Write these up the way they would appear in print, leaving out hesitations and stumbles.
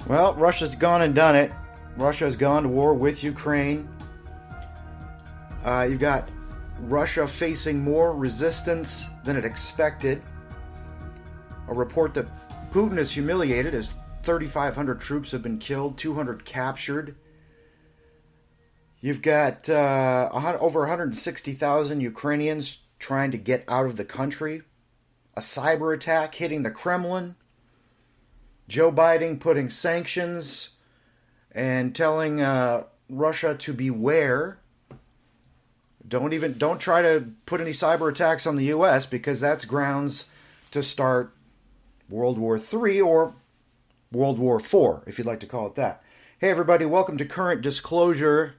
Well, Russia's gone and done it. Russia has gone to war with Ukraine. You've got Russia facing more resistance than it expected. A report that Putin is humiliated as 3,500 troops have been killed, 200 captured. You've got over 160,000 Ukrainians trying to get out of the country. A cyber attack hitting the Kremlin. Joe Biden putting sanctions and telling Russia to beware. Don't try to put any cyber attacks on the U.S. because that's grounds to start World War III or World War IV, if you'd like to call it that. Hey, everybody, welcome to Current Disclosure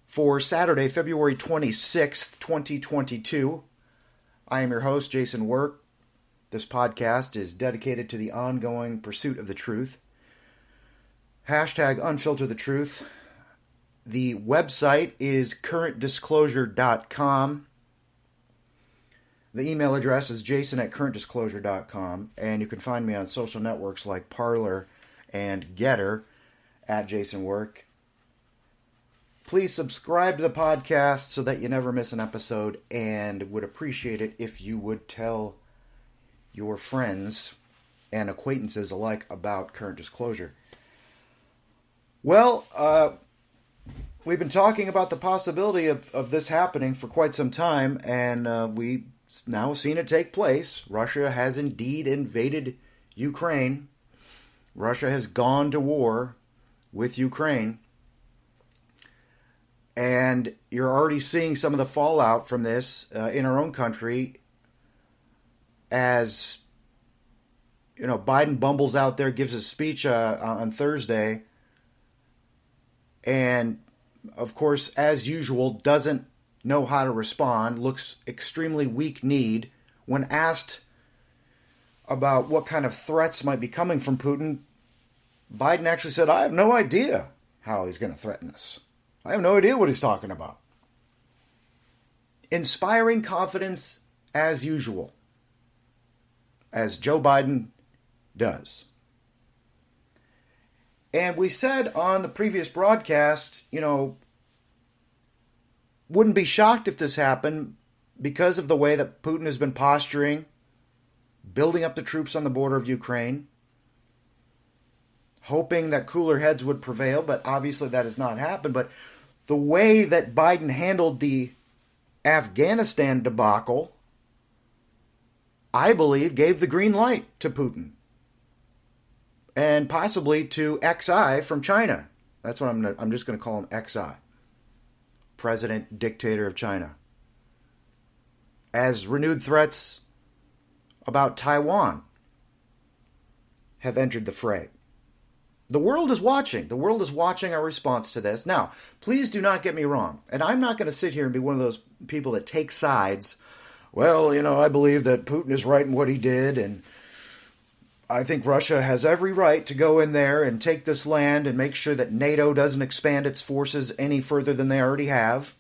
for Saturday, February 26th, 2022. I am your host, Jason Work. This podcast is dedicated to the ongoing pursuit of the truth. Hashtag unfilter the truth. The website is currentdisclosure.com. The email address is jason@currentdisclosure.com. And you can find me on social networks like Parler and Getter at Jason Work. Please subscribe to the podcast so that you never miss an episode, and would appreciate it if you would tell your friends and acquaintances alike about Current Disclosure. Well, we've been talking about the possibility of this happening for quite some time, and we've now seen it take place. Russia has indeed invaded Ukraine. Russia has gone to war with Ukraine. And you're already seeing some of the fallout from this in our own country as, you know, Biden bumbles out there, gives a speech on Thursday, and, of course, as usual, doesn't know how to respond, looks extremely weak-kneed. When asked about what kind of threats might be coming from Putin, Biden actually said, I have no idea how he's going to threaten us. I have no idea what he's talking about. Inspiring confidence as usual, as Joe Biden does. And we said on the previous broadcast, you know, wouldn't be shocked if this happened because of the way that Putin has been posturing, building up the troops on the border of Ukraine, hoping that cooler heads would prevail, but obviously that has not happened. But the way that Biden handled the Afghanistan debacle, I believe, gave the green light to Putin. And possibly to XI from China. That's what I'm just going to call him, XI. President, dictator of China. As renewed threats about Taiwan have entered the fray. The world is watching. The world is watching our response to this. Now, please do not get me wrong. And I'm not going to sit here and be one of those people that take sides. Well, you know, I believe that Putin is right in what he did, and I think Russia has every right to go in there and take this land and make sure that NATO doesn't expand its forces any further than they already have.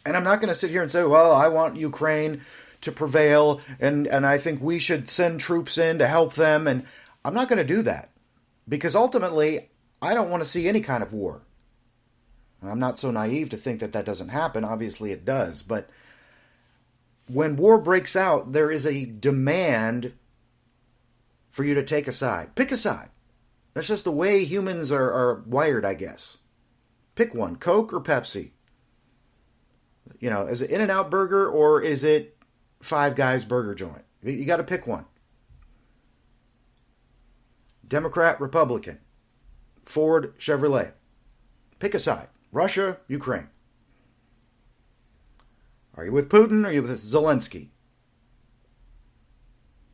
And I'm not going to sit here and say, well, I want Ukraine to prevail, and I think we should send troops in to help them. And I'm not going to do that. Because ultimately, I don't want to see any kind of war. I'm not so naive to think that that doesn't happen. Obviously, it does. But when war breaks out, there is a demand for you to take a side. Pick a side. That's just the way humans are wired, I guess. Pick one. Coke or Pepsi? You know, is it In-N-Out Burger or is it Five Guys Burger Joint? You got to pick one. Democrat, Republican, Ford, Chevrolet. Pick a side. Russia, Ukraine. Are you with Putin or are you with Zelensky?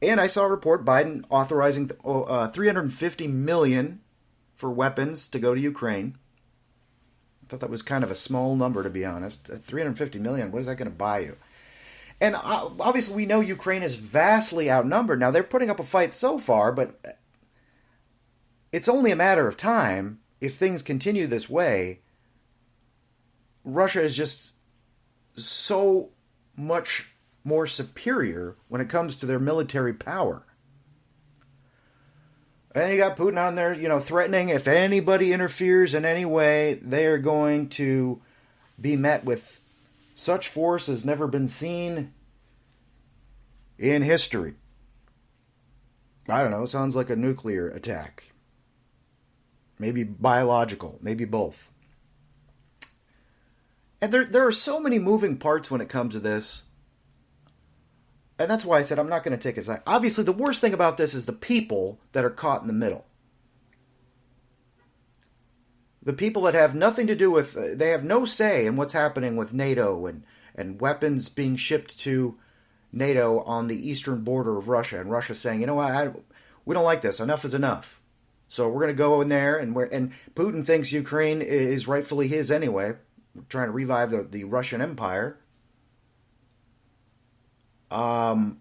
And I saw a report, Biden authorizing $350 million for weapons to go to Ukraine. I thought that was kind of a small number, to be honest. $350 million, what is that going to buy you? And obviously we know Ukraine is vastly outnumbered. Now, they're putting up a fight so far, but it's only a matter of time. If things continue this way, Russia is just so much more superior when it comes to their military power. And you got Putin on there, threatening if anybody interferes in any way, they are going to be met with such force as never been seen in history. I don't know, sounds like a nuclear attack. Maybe biological, maybe both. And there are so many moving parts when it comes to this. And that's why I said I'm not going to take a side. Obviously, the worst thing about this is the people that are caught in the middle. The people that have nothing to do with, they have no say in what's happening with NATO and weapons being shipped to NATO on the eastern border of Russia. And Russia saying, you know what, we don't like this. Enough is enough. So we're going to go in there, and Putin thinks Ukraine is rightfully his anyway. We're trying to revive the Russian Empire. And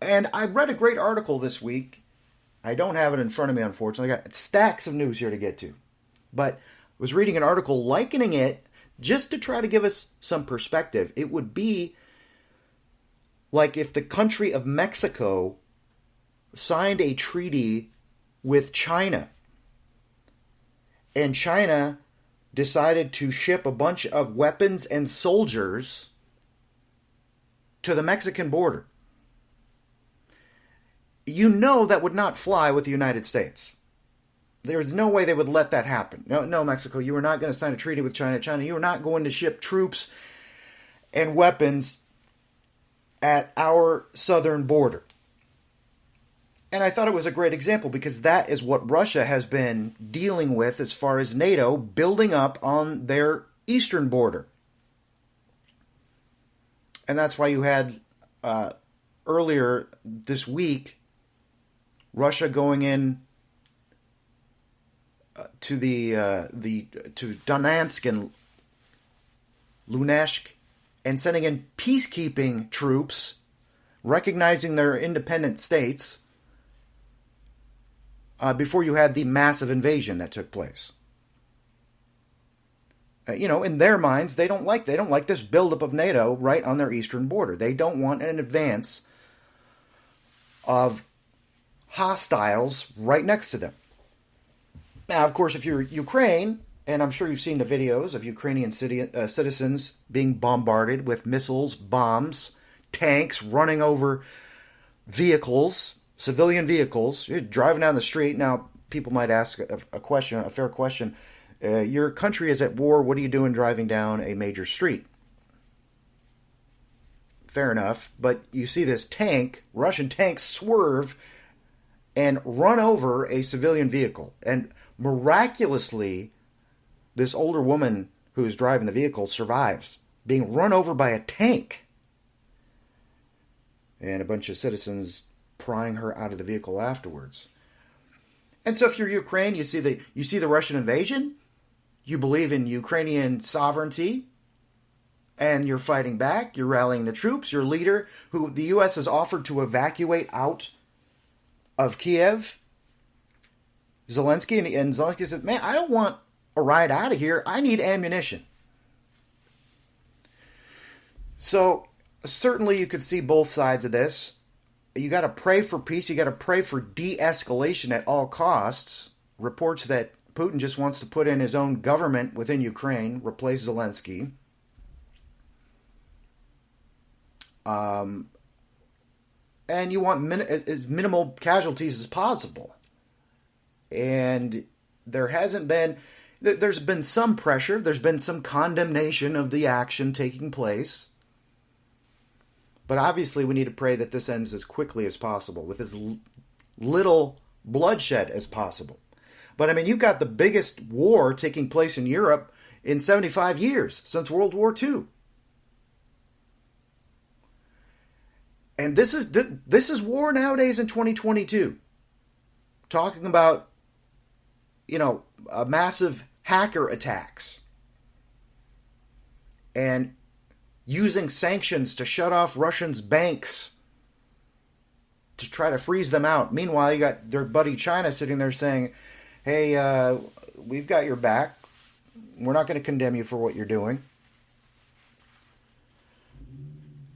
I read a great article this week. I don't have it in front of me, unfortunately. I got stacks of news here to get to. But I was reading an article likening it, just to try to give us some perspective. It would be like if the country of Mexico signed a treaty with China, and China decided to ship a bunch of weapons and soldiers to the Mexican border. You know that would not fly with the United States. There's no way they would let that happen. No, Mexico, you are not going to sign a treaty with China. China, you are not going to ship troops and weapons at our southern border. And I thought it was a great example because that is what Russia has been dealing with as far as NATO building up on their eastern border. And that's why you had earlier this week Russia going in to to Donetsk and Luhansk and sending in peacekeeping troops, recognizing their independent states, before you had the massive invasion that took place. In their minds, they don't like this buildup of NATO right on their eastern border. They don't want an advance of hostiles right next to them. Now, of course, if you're Ukraine, and I'm sure you've seen the videos of Ukrainian citizens being bombarded with missiles, bombs, tanks running over vehicles, civilian vehicles. You're driving down the street. Now, people might ask a fair question. Your country is at war. What are you doing driving down a major street? Fair enough. But you see this Russian tank, swerve and run over a civilian vehicle. And miraculously, this older woman who is driving the vehicle survives being run over by a tank. And a bunch of citizens prying her out of the vehicle afterwards. And so if you're Ukraine, you see the Russian invasion, you believe in Ukrainian sovereignty, and you're fighting back, you're rallying the troops, your leader, who the U.S. has offered to evacuate out of Kiev, Zelensky, and Zelensky said, man, I don't want a ride out of here, I need ammunition. So certainly you could see both sides of this. You got to pray for peace. You got to pray for de-escalation at all costs. Reports that Putin just wants to put in his own government within Ukraine, replace Zelensky. And you want as minimal casualties as possible. And there's been some pressure. There's been some condemnation of the action taking place. But obviously we need to pray that this ends as quickly as possible, with as little bloodshed as possible. But I mean, you've got the biggest war taking place in Europe in 75 years, since World War II. And this is war nowadays in 2022. Talking about, massive hacker attacks. And using sanctions to shut off Russians' banks to try to freeze them out. Meanwhile, you got their buddy China sitting there saying, hey, we've got your back. We're not going to condemn you for what you're doing.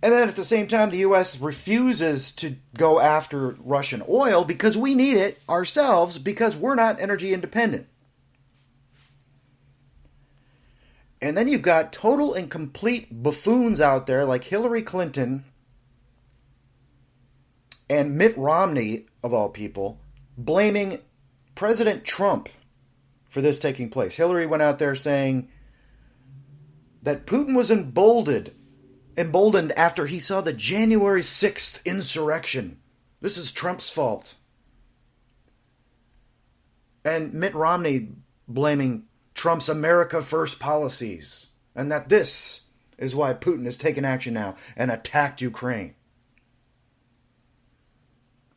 And then at the same time, the U.S. refuses to go after Russian oil because we need it ourselves because we're not energy independent. And then you've got total and complete buffoons out there like Hillary Clinton and Mitt Romney, of all people, blaming President Trump for this taking place. Hillary went out there saying that Putin was emboldened after he saw the January 6th insurrection. This is Trump's fault. And Mitt Romney blaming Trump's America First policies, and that this is why Putin has taken action now and attacked Ukraine.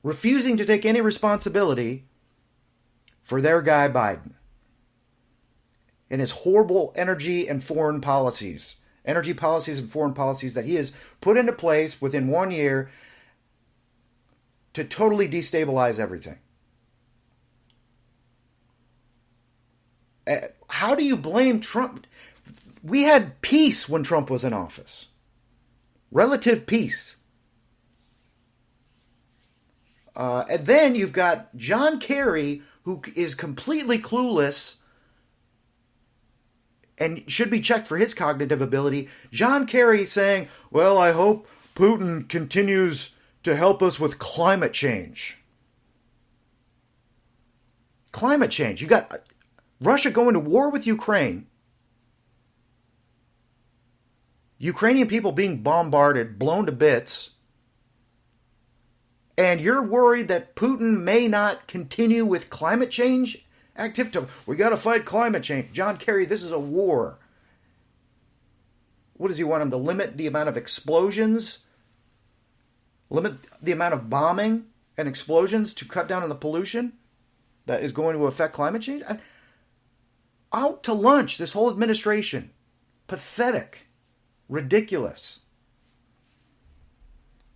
Refusing to take any responsibility for their guy Biden and his horrible energy and foreign policies that he has put into place within 1 year to totally destabilize everything. How do you blame Trump? We had peace when Trump was in office. Relative peace. And then you've got John Kerry, who is completely clueless and should be checked for his cognitive ability. John Kerry saying, well, I hope Putin continues to help us with climate change. Climate change. You got Russia going to war with Ukraine. Ukrainian people being bombarded, blown to bits. And you're worried that Putin may not continue with climate change activity. We got to fight climate change. John Kerry, this is a war. What does he want him to limit the amount of explosions? Limit the amount of bombing and explosions to cut down on the pollution that is going to affect climate change? Out to lunch, this whole administration. Pathetic. Ridiculous.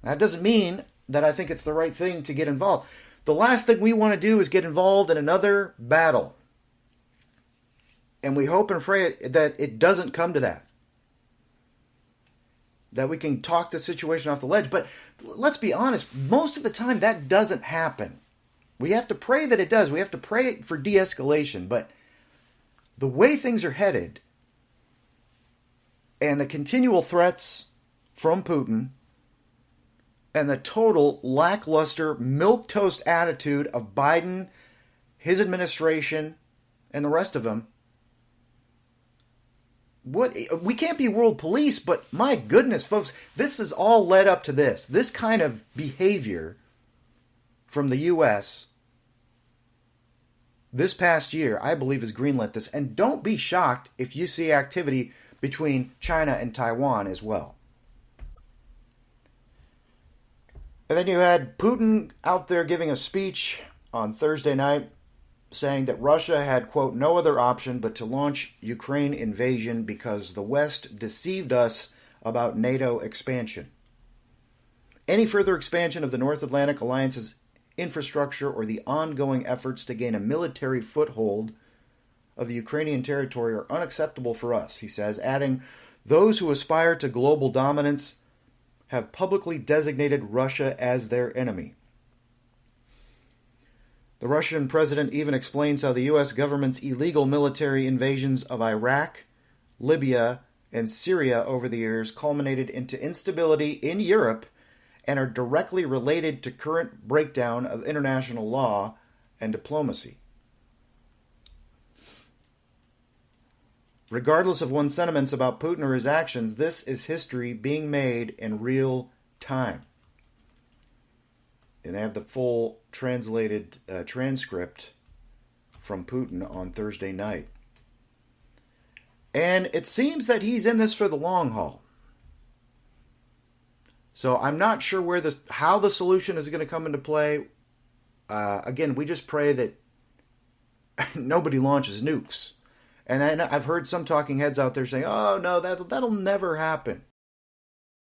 That doesn't mean that I think it's the right thing to get involved. The last thing we want to do is get involved in another battle. And we hope and pray that it doesn't come to that. That we can talk the situation off the ledge. But let's be honest, most of the time that doesn't happen. We have to pray that it does. We have to pray for de-escalation. But the way things are headed and the continual threats from Putin and the total lackluster, milquetoast attitude of Biden, his administration, and the rest of them. We can't be world police, but my goodness, folks, this has all led up to this. This kind of behavior from the U.S. this past year, I believe, has greenlit this. And don't be shocked if you see activity between China and Taiwan as well. And then you had Putin out there giving a speech on Thursday night saying that Russia had, quote, no other option but to launch Ukraine invasion because the West deceived us about NATO expansion. Any further expansion of the North Atlantic Alliance's infrastructure or the ongoing efforts to gain a military foothold of the Ukrainian territory are unacceptable for us, he says, adding, those who aspire to global dominance have publicly designated Russia as their enemy. The Russian president even explains how the U.S. government's illegal military invasions of Iraq, Libya, and Syria over the years culminated into instability in Europe and are directly related to current breakdown of international law and diplomacy. Regardless of one's sentiments about Putin or his actions, this is history being made in real time. And they have the full translated transcript from Putin on Thursday night. And it seems that he's in this for the long haul. So I'm not sure how the solution is going to come into play. Again, we just pray that nobody launches nukes. And I've heard some talking heads out there saying, oh, no, that'll never happen.